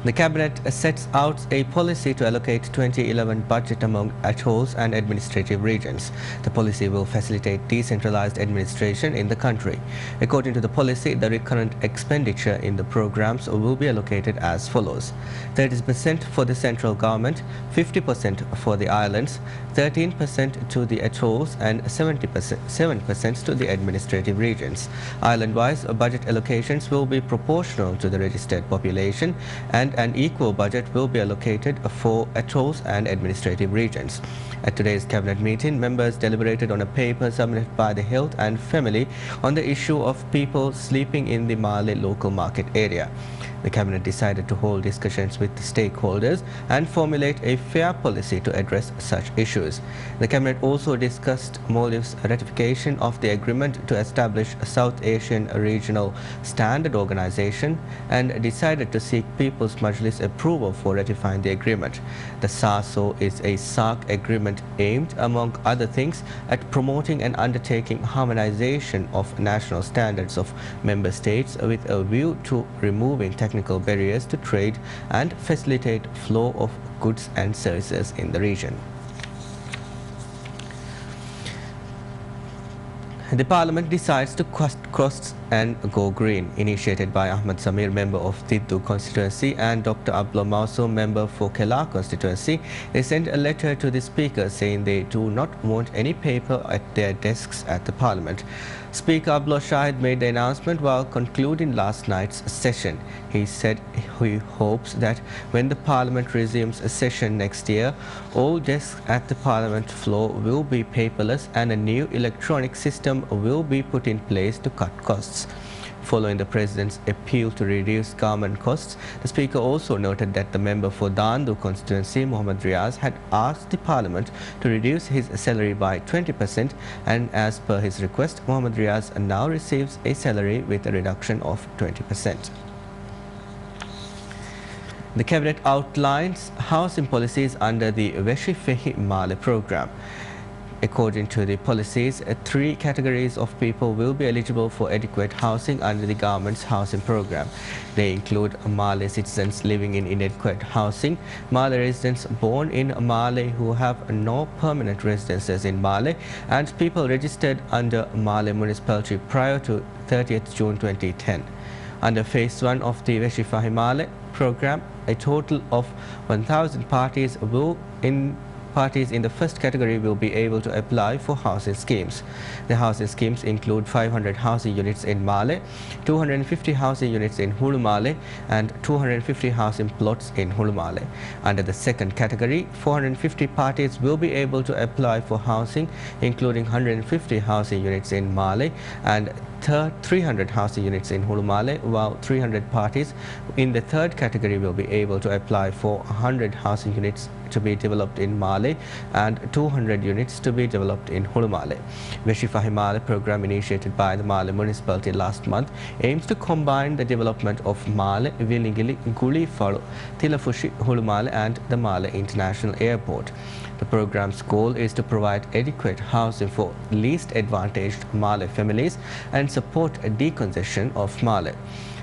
The Cabinet sets out a policy to allocate 2011 budget among atolls and administrative regions. The policy will facilitate decentralized administration in the country. According to the policy, the recurrent expenditure in the programs will be allocated as follows: 30% for the central government, 50% for the islands, 13% to the atolls and 7% to the administrative regions. Island-wise, budget allocations will be proportional to the registered population, and an equal budget will be allocated for atolls and administrative regions. At today's Cabinet meeting, members deliberated on a paper submitted by the Health and Family on the issue of people sleeping in the Malé local market area. The Cabinet decided to hold discussions with the stakeholders and formulate a fair policy to address such issues. The Cabinet also discussed Maldives' ratification of the agreement to establish a South Asian Regional Standard Organization and decided to seek People's Majlis approval for ratifying the agreement. The SASO is a SAARC agreement aimed, among other things, at promoting and undertaking harmonization of national standards of member states with a view to removing technical barriers to trade and facilitate flow of goods and services in the region. The Parliament decides to cross and go green. Initiated by Ahmad Samir, member of Tiddu constituency, and Dr. Abdullah Masoom, member for Kela constituency, they sent a letter to the Speaker saying they do not want any paper at their desks at the Parliament. Speaker Abdullah Shahid made the announcement while concluding last night's session. He said he hopes that when the Parliament resumes a session next year, all desks at the Parliament floor will be paperless and a new electronic system will be put in place to cut costs. Following the President's appeal to reduce government costs, the Speaker also noted that the member for Dandu constituency, Mohammad Riaz, had asked the Parliament to reduce his salary by 20%, and as per his request, Mohammad Riaz now receives a salary with a reduction of 20%. The Cabinet outlines housing policies under the Veshi Fehi Malé program. According to the policies, 3 categories of people will be eligible for adequate housing under the government's housing program. They include Malé citizens living in inadequate housing, Malé residents born in Malé who have no permanent residences in Malé, and people registered under Malé municipality prior to 30th June 2010. Under Phase 1 of the Veshi Fehi Malé program, a total of 1,000 parties in the first category will be able to apply for housing schemes. The housing schemes include 500 housing units in Malé, 250 housing units in Hulu Malé, and 250 housing plots in Hulu Malé. Under the second category, 450 parties will be able to apply for housing, including 150 housing units in Malé and 300 housing units in Hulu Malé, while 300 parties in the third category will be able to apply for 100 housing units to be developed in Malé and 200 units to be developed in Hulu Malé. Veshi Fehi Malé program, initiated by the Malé municipality last month, aims to combine the development of Malé, Vilingili, Guli Falu, Tilafushi, Hulu Malé and the Malé International Airport. The program's goal is to provide adequate housing for least advantaged Malé families and support a decongestion of Malé.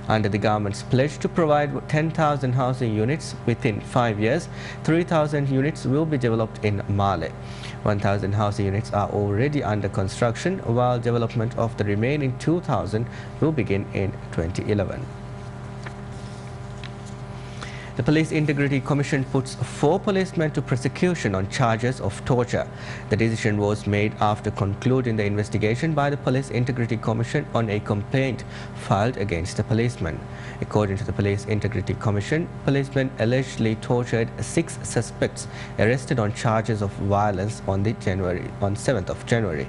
Under the government's pledge to provide 10,000 housing units within 5 years, 3,000 units will be developed in Malé. 1,000 housing units are already under construction, while development of the remaining 2,000 will begin in 2011. The Police Integrity Commission puts 4 policemen to prosecution on charges of torture. The decision was made after concluding the investigation by the Police Integrity Commission on a complaint filed against the policeman. According to the Police Integrity Commission, policemen allegedly tortured 6 suspects arrested on charges of violence on 7th of January.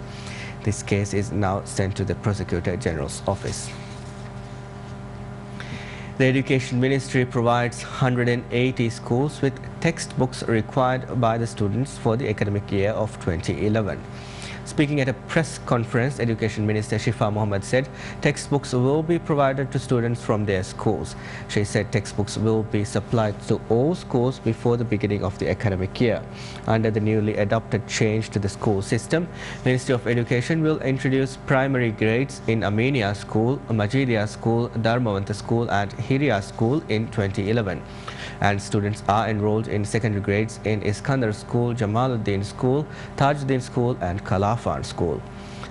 This case is now sent to the Prosecutor General's office. The Education Ministry provides 180 schools with textbooks required by the students for the academic year of 2011. Speaking at a press conference, Education Minister Shifa Mohammed said textbooks will be provided to students from their schools. She said textbooks will be supplied to all schools before the beginning of the academic year. Under the newly adopted change to the school system, Ministry of Education will introduce primary grades in Amenia School, Majidia School, Dharmavanta School and Hiriya School in 2011. and students are enrolled in secondary grades in Iskandar School, Jamaluddin School, Tajuddin School and Kalafan School.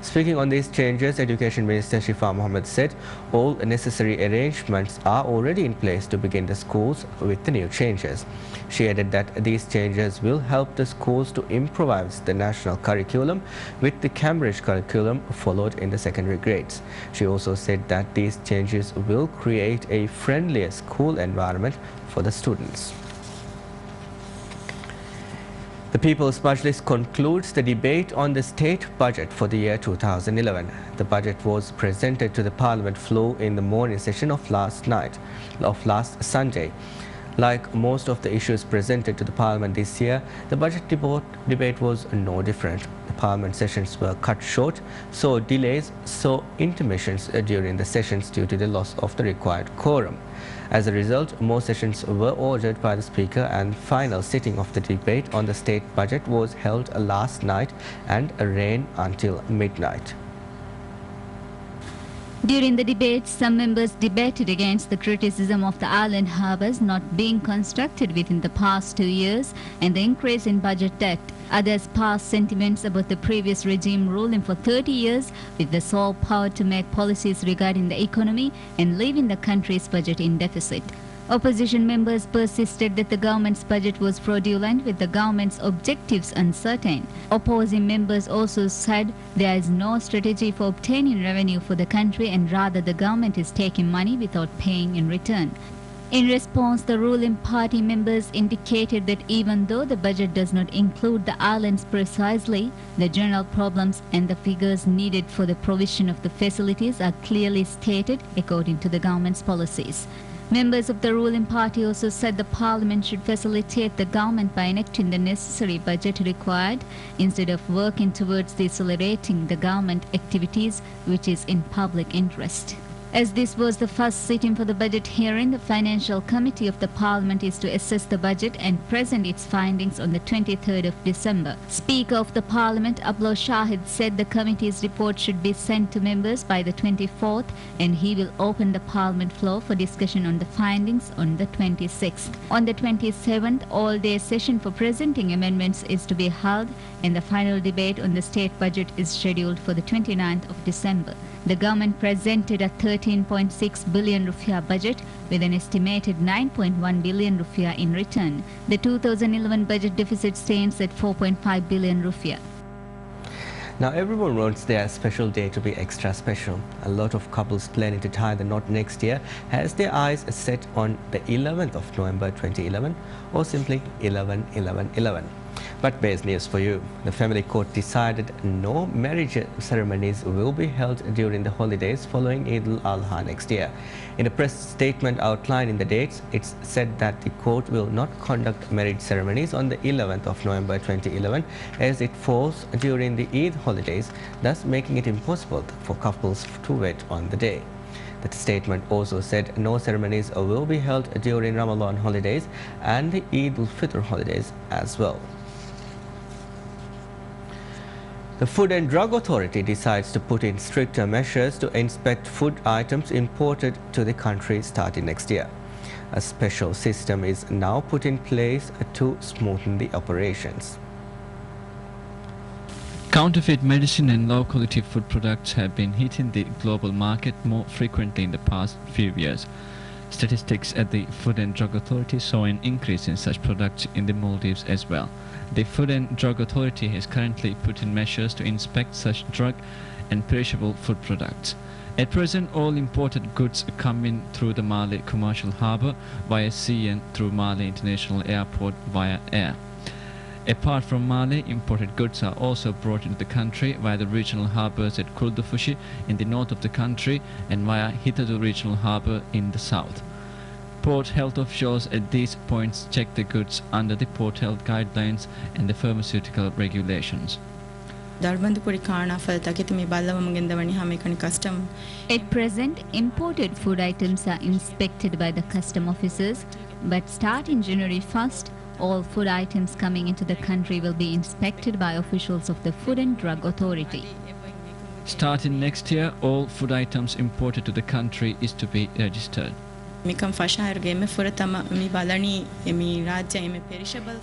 Speaking on these changes, Education Minister Shifa Mohammed said all necessary arrangements are already in place to begin the schools with the new changes. She added that these changes will help the schools to improvise the national curriculum with the Cambridge curriculum followed in the secondary grades. She also said that these changes will create a friendlier school environment for the students. The People's Majlis concludes the debate on the state budget for the year 2011. The budget was presented to the Parliament floor in the morning session of last Sunday. Like most of the issues presented to the Parliament this year, the budget debate was no different. The Parliament sessions were cut short, saw delays, saw intermissions during the sessions due to the loss of the required quorum. As a result, more sessions were ordered by the Speaker and final sitting of the debate on the state budget was held last night and ran until midnight. During the debate, some members debated against the criticism of the island harbours not being constructed within the past 2 years and the increase in budget debt. Others passed sentiments about the previous regime ruling for 30 years with the sole power to make policies regarding the economy and leaving the country's budget in deficit. Opposition members persisted that the government's budget was fraudulent with the government's objectives uncertain. Opposing members also said there is no strategy for obtaining revenue for the country and rather the government is taking money without paying in return. In response, the ruling party members indicated that even though the budget does not include the islands precisely, the general problems and the figures needed for the provision of the facilities are clearly stated according to the government's policies. Members of the ruling party also said the Parliament should facilitate the government by enacting the necessary budget required instead of working towards decelerating the government activities which is in public interest. As this was the first sitting for the budget hearing, the Financial Committee of the Parliament is to assess the budget and present its findings on the 23rd of December. Speaker of the Parliament, Abdul Shahid, said the committee's report should be sent to members by the 24th and he will open the Parliament floor for discussion on the findings on the 26th. On the 27th, all-day session for presenting amendments is to be held and the final debate on the state budget is scheduled for the 29th of December. The government presented a 13.6 billion rupiah budget with an estimated 9.1 billion rupiah in return. The 2011 budget deficit stands at 4.5 billion rupiah. Now everyone wants their special day to be extra special. A lot of couples planning to tie the knot next year has their eyes set on the 11th of November 2011 or simply 11-11-11. But best news for you. The family court decided no marriage ceremonies will be held during the holidays following Eid al-Adha next year. In a press statement outlining the dates, it's said that the court will not conduct marriage ceremonies on the 11th of November 2011 as it falls during the Eid holidays, thus making it impossible for couples to wed on the day. The statement also said no ceremonies will be held during Ramadan holidays and the Eid al-Fitr holidays as well. The Food and Drug Authority decides to put in stricter measures to inspect food items imported to the country starting next year. A special system is now put in place to smoothen the operations. Counterfeit medicine and low-quality food products have been hitting the global market more frequently in the past few years. Statistics at the Food and Drug Authority saw an increase in such products in the Maldives as well. The Food and Drug Authority has currently put in measures to inspect such drug and perishable food products. At present, all imported goods come in through the Male Commercial Harbour via sea and through Male International Airport via air. Apart from Male, imported goods are also brought into the country via the regional harbours at Kuldufushi in the north of the country and via Hitadu Regional Harbour in the south. Port health officials at these points check the goods under the port health guidelines and the pharmaceutical regulations. At present, imported food items are inspected by the custom officers, but starting January 1st, all food items coming into the country will be inspected by officials of the Food and Drug Authority. Starting next year, all food items imported to the country is to be registered.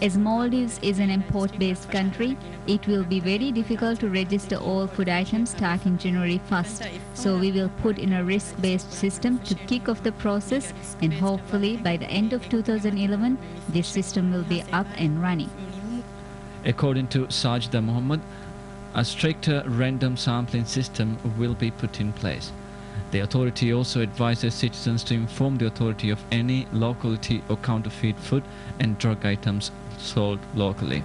As Maldives is an import-based country, it will be very difficult to register all food items starting January 1st. So we will put in a risk-based system to kick off the process, and hopefully by the end of 2011, this system will be up and running. According to Sajda Mohammed, a stricter random sampling system will be put in place. The authority also advises citizens to inform the authority of any locality or counterfeit food and drug items sold locally.